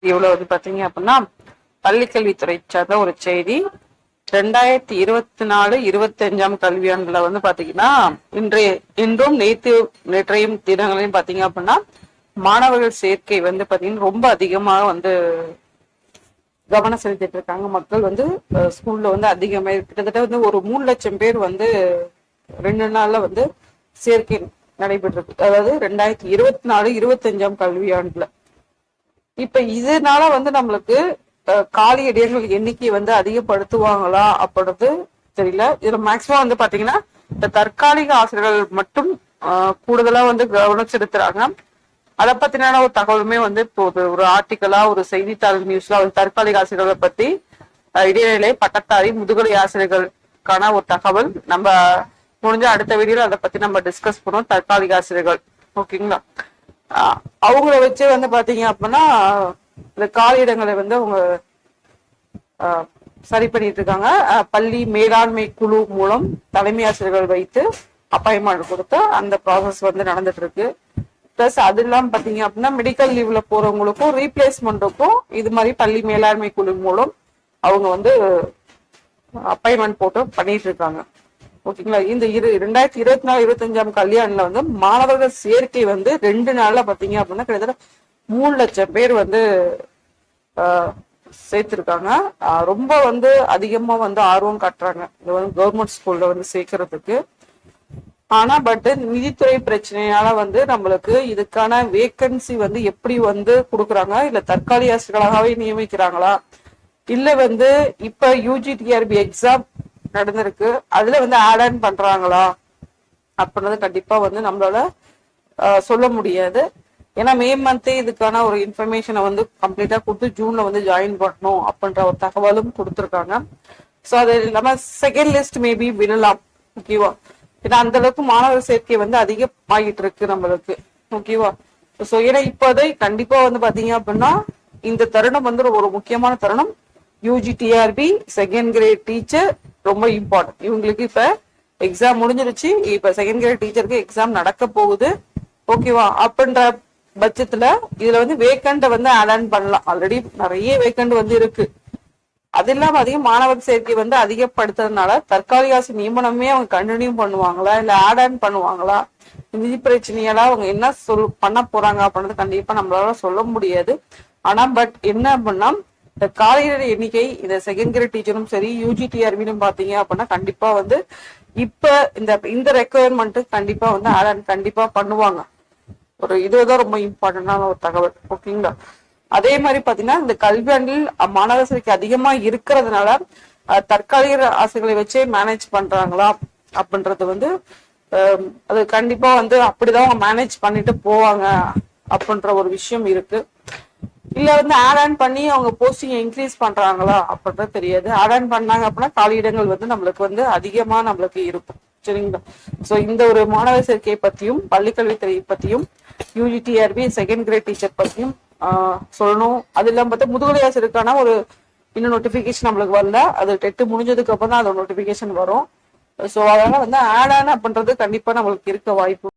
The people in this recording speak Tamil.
இவ்வளவு வந்து பாத்தீங்க அப்படின்னா பள்ளிக்கல்வித்துறை சார்ந்த ஒரு செய்தி. 2024-25 கல்வியாண்டுல வந்து பாத்தீங்கன்னா இன்றும் நேற்றையும் தினங்களையும் பாத்தீங்க அப்படின்னா மாணவர்கள் சேர்க்கை வந்து பாத்தீங்கன்னா ரொம்ப அதிகமாக வந்து கவனம் செலுத்திட்டு இருக்காங்க. மக்கள் வந்து ஸ்கூல்ல வந்து அதிகமா கிட்டத்தட்ட வந்து ஒரு 3 லட்சம் பேர் வந்து 2 நாள்ல வந்து சேர்க்கை நடைபெற்றிருக்கு. அதாவது 2024-25 கல்வியாண்டுல. இப்ப இதனால வந்து நம்மளுக்கு காலி இடங்கள் எண்ணிக்கை வந்து அதிகப்படுத்துவாங்களா அப்படின்றது தெரியல. இதுல மேக்சிமம் வந்து பாத்தீங்கன்னா இந்த தற்காலிக ஆசிரியர்கள் மட்டும் கூடுதலா வந்து கவனம் செலுத்துறாங்க. அதை பத்தின ஒரு தகவலுமே வந்து இப்போ ஒரு ஆர்டிக்கலா ஒரு செய்தித்தாள் நியூஸ்ல வந்து தற்காலிக ஆசிரியர்களை பத்தி இடைநிலை பட்டதாரி முதுகலை ஆசிரியர்களுக்கான ஒரு தகவல் நம்ம முடிஞ்ச அடுத்த வீடியோல அதை பத்தி நம்ம டிஸ்கஸ் பண்ணுவோம். தற்காலிக ஆசிரியர்கள் ஓகேங்களா, அவங்கள வச்சு வந்து பாத்தீங்க அப்படின்னா இந்த காலியிடங்களை வந்து அவங்க சரி பண்ணிட்டு இருக்காங்க. பள்ளி மேலாண்மை குழு மூலம் தலைமை ஆசிரியர்கள் வைத்து அப்பாயின்மெண்ட் கொடுத்து அந்த ப்ராசஸ் வந்து நடந்துட்டு இருக்கு. பிளஸ் அது இல்லாம பாத்தீங்க அப்படின்னா மெடிக்கல் லீவ்ல போறவங்களுக்கும் ரீப்ளேஸ்மெண்ட்டுக்கும் இது மாதிரி பள்ளி மேலாண்மை குழு மூலம் அவங்க வந்து அப்பாயின்மெண்ட் போட்டு பண்ணிட்டு இருக்காங்க. ஓகேங்களா, இந்த 2024-25 கல்யாணில வந்து மாணவர்கள் சேர்க்கை வந்து 2 நாள்ல பாத்தீங்க அப்படின்னா கிட்டத்தட்ட 3 லட்சம் பேர் வந்து சேர்த்திருக்காங்க. ரொம்ப வந்து அதிகமா வந்து ஆர்வம் காட்டுறாங்க இது வந்து கவர்மெண்ட் ஸ்கூல்ல வந்து சேர்க்கறதுக்கு. ஆனா நிதித்துறை பிரச்சனையால வந்து நம்மளுக்கு இதுக்கான வேக்கன்சி வந்து எப்படி வந்து கொடுக்குறாங்க, இல்ல தற்காலிக ஆசிரியர்களாகவே நியமிக்கிறாங்களா, இல்ல வந்து இப்ப UGTRB எக்ஸாம் நடந்திருக்கு அதுல வந்து ஆட் ஆன் பண்றாங்களா அப்படின்றது கண்டிப்பா வந்து நம்மளால சொல்ல முடியாது. ஏன்னா மே மந்தே இதுக்கான ஒரு இன்ஃபர்மேஷனை வந்து கம்ப்ளீட்டா கொடுத்து ஜூன்ல வந்து ஜாயின் பண்ணணும் அப்படின்ற ஒரு தகவலும் கொடுத்துருக்காங்க. ஸோ அது இல்லாம செகண்ட் லிஸ்ட் மேபி விழலாம். ஓகேவா, ஏன்னா அந்த அளவுக்கு மாணவர் சேர்க்கை வந்து அதிகமாகிட்டு இருக்கு நம்மளுக்கு. ஓகேவா, ஸோ ஏன்னா இப்போதை கண்டிப்பா வந்து பாத்தீங்க அப்படின்னா இந்த தருணம் வந்து ஒரு முக்கியமான தருணம். UGTRB செகண்ட் கிரேட் டீச்சர் ரொம்ப இம்பார்ட்டன்ட். இவங்களுக்கு இப்ப எக்ஸாம் முடிஞ்சிருச்சு, இப்ப செகண்ட் கிரேட் டீச்சருக்கு எக்ஸாம் நடக்க போகுது. ஓகேவா, அப்படின்ற பட்சத்துல இதுல வந்து வேக்கண்ட் வந்து ஆட் ஆன் பண்ணலாம். ஆல்ரெடி நிறைய வேக்கண்ட் வந்து இருக்கு. அது இல்லாம அதிக மாணவர் சேர்க்கை வந்து அதிகப்படுத்துறதுனால தற்காலிக ஆசிரியர் நியமனமே அவங்க கண்டினியூ பண்ணுவாங்களா இல்ல ஆட் ஆன் பண்ணுவாங்களா, நிதி பிரச்சனையால அவங்க என்ன பண்ண போறாங்க அப்படின்றது கண்டிப்பா நம்மளால சொல்ல முடியாது. ஆனா என்ன அப்படின்னா இந்த காலியிட எண்ணிக்கை இந்த செகண்ட் கிரேட் டீச்சரும் சரி UGTRBன்னு பாத்தீங்க அப்படின்னா கண்டிப்பா வந்து இப்ப இந்த ரெக்குயர்மெண்ட் கண்டிப்பா வந்து ஆட் ஆன் கண்டிப்பா பண்ணுவாங்க. ஒரு இதுதான் ரொம்ப இம்பார்ட்டன்டான ஒரு தகவல். ஓகேங்களா, அதே மாதிரி பாத்தீங்கன்னா இந்த கல்வியாண்டில் மாணவர் சேர்க்கை அதிகமா இருக்கிறதுனால தற்காலிக ஆசிரியர்களை வச்சே மேனேஜ் பண்றாங்களா அப்படின்றது வந்து அது கண்டிப்பா வந்து அப்படிதான் அவங்க மேனேஜ் பண்ணிட்டு போவாங்க அப்படின்ற ஒரு விஷயம் இருக்கு. இல்ல வந்து ஆட் ஆன் பண்ணி அவங்க போஸ்டிங் இன்க்ரீஸ் பண்றாங்களா அப்படின்றது தெரியாது. ஆட் ஆன் பண்ணாங்க அப்படின்னா காலியிடங்கள் வந்து நம்மளுக்கு வந்து அதிகமா நம்மளுக்கு இருக்கும். சரிங்களா, சோ இந்த ஒரு மாணவர் சேர்க்கை பத்தியும் பள்ளிக்கல்வித்துறை பத்தியும் UGTRB செகண்ட் கிரேட் டீச்சர் பத்தியும் சொல்லணும். அது இல்லாம பார்த்தா முதுகலை ஆசிரியருக்கான ஒரு இன்னும் நோட்டிபிகேஷன் நம்மளுக்கு வரல. அது டெட் முடிஞ்சதுக்கு அப்புறம் தான் அதோட நோட்டிபிகேஷன் வரும். ஸோ அதனால வந்து ஆட் ஆன் அப்படின்றது கண்டிப்பா நம்மளுக்கு இருக்க வாய்ப்பு